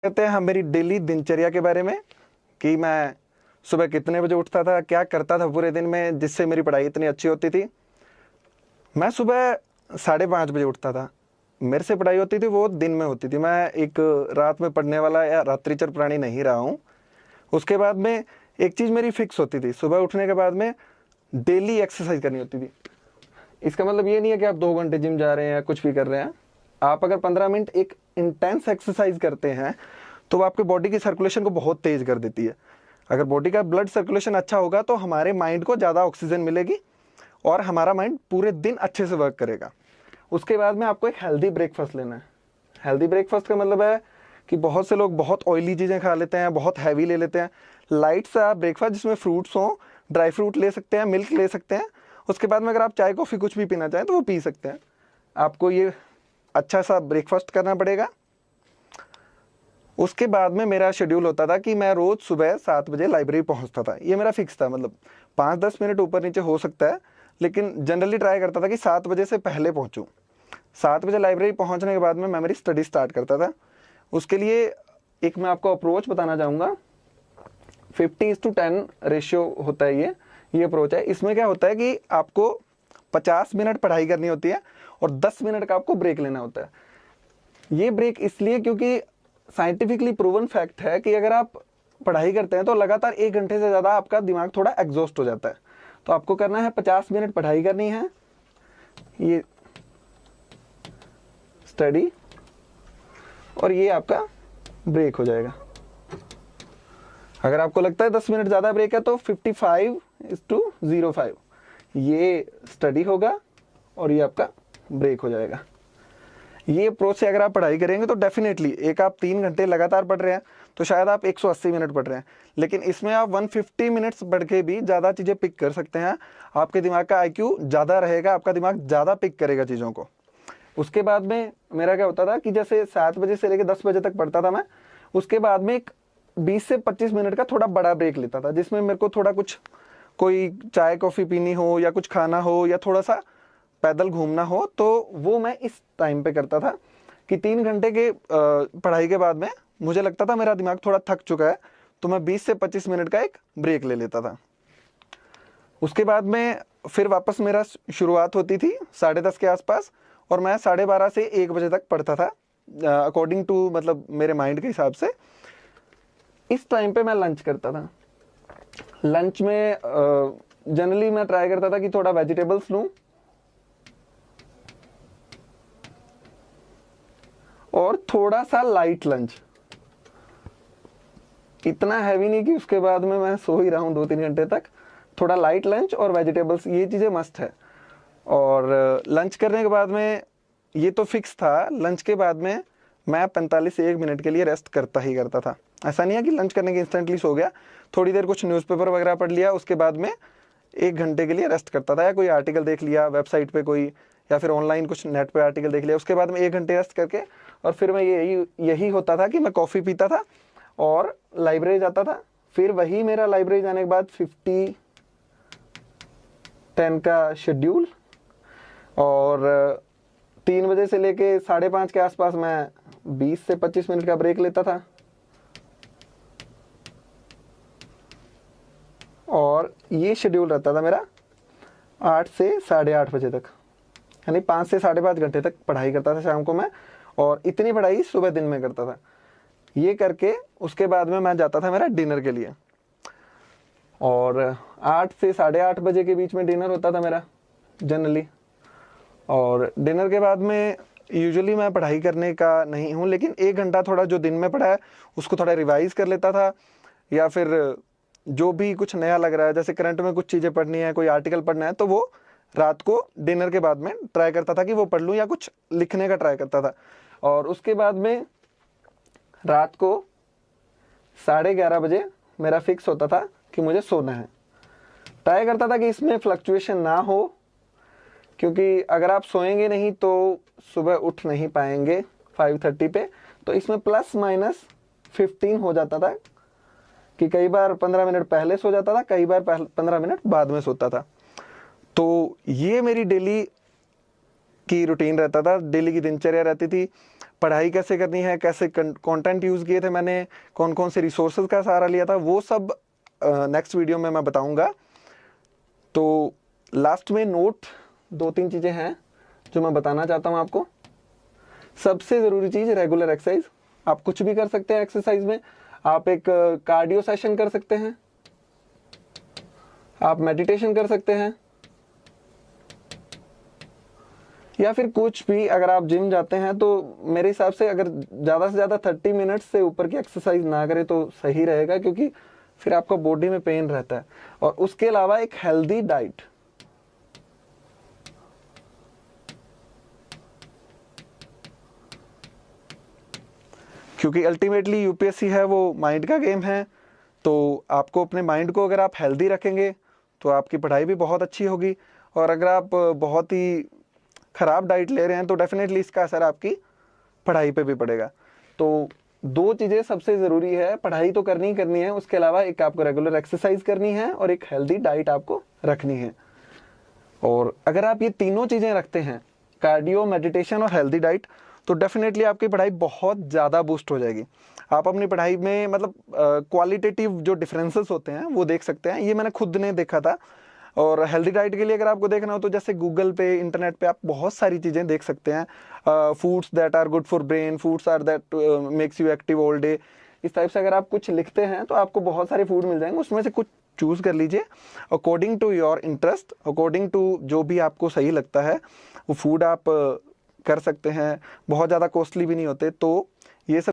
कहते हैं हम मेरी डेली दिनचर्या के बारे में कि मैं सुबह कितने बजे उठता था, क्या करता था पूरे दिन में जिससे मेरी पढ़ाई इतनी अच्छी होती थी। मैं सुबह 5:30 बजे उठता था। मेरे से पढ़ाई होती थी वो दिन में होती थी। मैं एक रात में पढ़ने वाला या रात्रिचर प्राणी नहीं रहा हूँ। उसके बाद में एक चीज़ मेरी फिक्स होती थी, सुबह उठने के बाद में डेली एक्सरसाइज करनी होती थी। इसका मतलब ये नहीं है कि आप 2 घंटे जिम जा रहे हैं या कुछ भी कर रहे हैं। आप अगर 15 मिनट एक इंटेंस एक्सरसाइज करते हैं तो वो आपके बॉडी की सर्कुलेशन को बहुत तेज कर देती है। अगर बॉडी का ब्लड सर्कुलेशन अच्छा होगा तो हमारे माइंड को ज़्यादा ऑक्सीजन मिलेगी और हमारा माइंड पूरे दिन अच्छे से वर्क करेगा। उसके बाद में आपको एक हेल्दी ब्रेकफास्ट लेना है। हेल्दी ब्रेकफास्ट का मतलब है कि बहुत से लोग बहुत ऑयली चीज़ें खा लेते हैं, बहुत हैवी ले लेते हैं। लाइट सा ब्रेकफास्ट जिसमें फ्रूट्स हों, ड्राई फ्रूट ले सकते हैं, मिल्क ले सकते हैं। उसके बाद में अगर आप चाय कॉफ़ी कुछ भी पीना चाहें तो वो पी सकते हैं। आपको ये अच्छा सा ब्रेकफास्ट करना पड़ेगा। उसके बाद में मेरा शेड्यूल होता था कि मैं रोज़ सुबह 7 बजे लाइब्रेरी पहुंचता था। ये मेरा फिक्स था, मतलब 5-10 मिनट ऊपर नीचे हो सकता है, लेकिन जनरली ट्राई करता था कि 7 बजे से पहले पहुंचूं। 7 बजे लाइब्रेरी पहुंचने के बाद में मैं मेरी स्टडी स्टार्ट करता था। उसके लिए एक मैं आपको अप्रोच बताना चाहूँगा। 50:10 रेशियो होता है ये अप्रोच है। इसमें क्या होता है कि आपको 50 मिनट पढ़ाई करनी होती है और 10 मिनट का आपको ब्रेक लेना होता है। ये ब्रेक इसलिए क्योंकि साइंटिफिकली प्रूवन फैक्ट है कि अगर आप पढ़ाई करते हैं तो लगातार 1 घंटे से ज़्यादा आपका दिमाग थोड़ा एग्जॉस्ट हो जाता है। तो आपको करना है 50 मिनट पढ़ाई करनी है, ये स्टडी, और ये आपका ब्रेक हो जाएगा। अगर आपको लगता है 10 मिनट ज़्यादा ब्रेक है तो 55:05 ये स्टडी होगा और ये आपका ब्रेक हो जाएगा। ये अप्रोच से अगर आप पढ़ाई करेंगे तो डेफिनेटली एक आप 3 घंटे लगातार पढ़ रहे हैं तो शायद आप 180 मिनट पढ़ रहे हैं, लेकिन इसमें आप 150 मिनट्स पढ़ के भी ज़्यादा चीज़ें पिक कर सकते हैं। आपके दिमाग का IQ ज़्यादा रहेगा, आपका दिमाग ज़्यादा पिक करेगा चीज़ों को। उसके बाद में मेरा क्या होता था कि जैसे 7 बजे से लेकर 10 बजे तक पढ़ता था मैं। उसके बाद में एक 20 से 25 मिनट का थोड़ा बड़ा ब्रेक लेता था, जिसमें मेरे को थोड़ा कुछ कोई चाय कॉफ़ी पीनी हो या कुछ खाना हो या थोड़ा सा पैदल घूमना हो, तो वो मैं इस टाइम पे करता था कि 3 घंटे के पढ़ाई के बाद में मुझे लगता था मेरा दिमाग थोड़ा थक चुका है, तो मैं 20 से 25 मिनट का एक ब्रेक ले लेता था। उसके बाद में फिर वापस मेरा शुरुआत होती थी 10:30 के आसपास और मैं 12:30 से 1 बजे तक पढ़ता था, अकॉर्डिंग टू मतलब मेरे माइंड के हिसाब से। इस टाइम पे मैं लंच करता था। लंच में जनरली मैं ट्राई करता था कि थोड़ा वेजिटेबल्स लूँ और थोड़ा सा लाइट लंच, इतना हैवी नहीं कि उसके बाद में मैं सो ही रहा हूँ 2-3 घंटे तक। थोड़ा लाइट लंच और वेजिटेबल्स, ये चीज़ें मस्ट है। और लंच करने के बाद में ये तो फिक्स था, लंच के बाद में मैं 45 से 1 मिनट के लिए रेस्ट करता ही करता था। ऐसा नहीं है कि लंच करने के इंस्टेंटली सो गया, थोड़ी देर कुछ न्यूज़पेपर वगैरह पढ़ लिया, उसके बाद में 1 घंटे के लिए रेस्ट करता था, या कोई आर्टिकल देख लिया वेबसाइट पे कोई, या फिर ऑनलाइन कुछ नेट पे आर्टिकल देख लिया। उसके बाद में 1 घंटे रेस्ट करके और फिर मैं यही होता था कि मैं कॉफ़ी पीता था और लाइब्रेरी जाता था। फिर वही मेरा लाइब्रेरी जाने के बाद 50:10 का शेड्यूल, और 3 बजे से लेके 5:30 के आसपास मैं 20 से 25 मिनट का ब्रेक लेता था, और ये शेड्यूल रहता था मेरा 8 से 8:30 बजे तक, यानी 5 से 5.5 घंटे तक पढ़ाई करता था शाम को मैं, और इतनी पढ़ाई सुबह दिन में करता था। ये करके उसके बाद में मैं जाता था मेरा डिनर के लिए, और 8 से 8:30 बजे के बीच में डिनर होता था मेरा जनरली। और डिनर के बाद में यूजुअली मैं पढ़ाई करने का नहीं हूँ, लेकिन 1 घंटा थोड़ा जो दिन में पढ़ा है उसको थोड़ा रिवाइज कर लेता था, या फिर जो भी कुछ नया लग रहा है, जैसे करंट में कुछ चीज़ें पढ़नी है, कोई आर्टिकल पढ़ना है, तो वो रात को डिनर के बाद में ट्राई करता था कि वो पढ़ लूँ, या कुछ लिखने का ट्राई करता था। और उसके बाद में रात को 11:30 बजे मेरा फिक्स होता था कि मुझे सोना है। ट्राई करता था कि इसमें फ्लक्चुएशन ना हो, क्योंकि अगर आप सोएंगे नहीं तो सुबह उठ नहीं पाएंगे 5:30 पे, तो इसमें ±15 हो जाता था कि कई बार 15 मिनट पहले सो जाता था, कई बार 15 मिनट बाद में सोता था। तो ये मेरी डेली की रूटीन रहता था, डेली की दिनचर्या रहती थी। पढ़ाई कैसे करनी है, कैसे कंटेंट यूज़ किए थे मैंने, कौन कौन से रिसोर्सेज का सहारा लिया था, वो सब नेक्स्ट वीडियो में मैं बताऊंगा। तो लास्ट में नोट 2-3 चीज़ें हैं जो मैं बताना चाहता हूँ आपको। सबसे ज़रूरी चीज़ रेगुलर एक्सरसाइज। आप कुछ भी कर सकते हैं एक्सरसाइज में। आप एक कार्डियो सेशन कर सकते हैं, आप मेडिटेशन कर सकते हैं, या फिर कुछ भी। अगर आप जिम जाते हैं तो मेरे हिसाब से अगर ज़्यादा से ज़्यादा 30 मिनट से ऊपर की एक्सरसाइज ना करें तो सही रहेगा, क्योंकि फिर आपका बॉडी में पेन रहता है। और उसके अलावा एक हेल्दी डाइट। क्योंकि अल्टीमेटली यूपीएससी है वो माइंड का गेम है, तो आपको अपने माइंड को अगर आप हेल्दी रखेंगे तो आपकी पढ़ाई भी बहुत अच्छी होगी। और अगर आप बहुत ही ख़राब डाइट ले रहे हैं तो डेफिनेटली इसका असर आपकी पढ़ाई पे भी पड़ेगा। तो 2 चीज़ें सबसे ज़रूरी है, पढ़ाई तो करनी ही करनी है, उसके अलावा एक आपको रेगुलर एक्सरसाइज करनी है और एक हेल्दी डाइट आपको रखनी है। और अगर आप ये तीनों चीज़ें रखते हैं, कार्डियो, मेडिटेशन और हेल्दी डाइट, तो डेफिनेटली आपकी पढ़ाई बहुत ज़्यादा बूस्ट हो जाएगी। आप अपनी पढ़ाई में मतलब क्वालिटेटिव जो डिफरेंसेस होते हैं वो देख सकते हैं। ये मैंने खुद ने देखा था। और हेल्दी डाइट के लिए अगर आपको देखना हो तो जैसे गूगल पे, इंटरनेट पे आप बहुत सारी चीज़ें देख सकते हैं। Foods that are good for brain, foods are that makes you active all day. इस टाइप से अगर आप कुछ लिखते हैं तो आपको बहुत सारे फूड मिल जाएंगे, उसमें से कुछ चूज़ कर लीजिए according to your interest, according to जो भी आपको सही लगता है वो फूड आप कर सकते हैं। बहुत ज़्यादा कॉस्टली भी नहीं होते। तो ये सब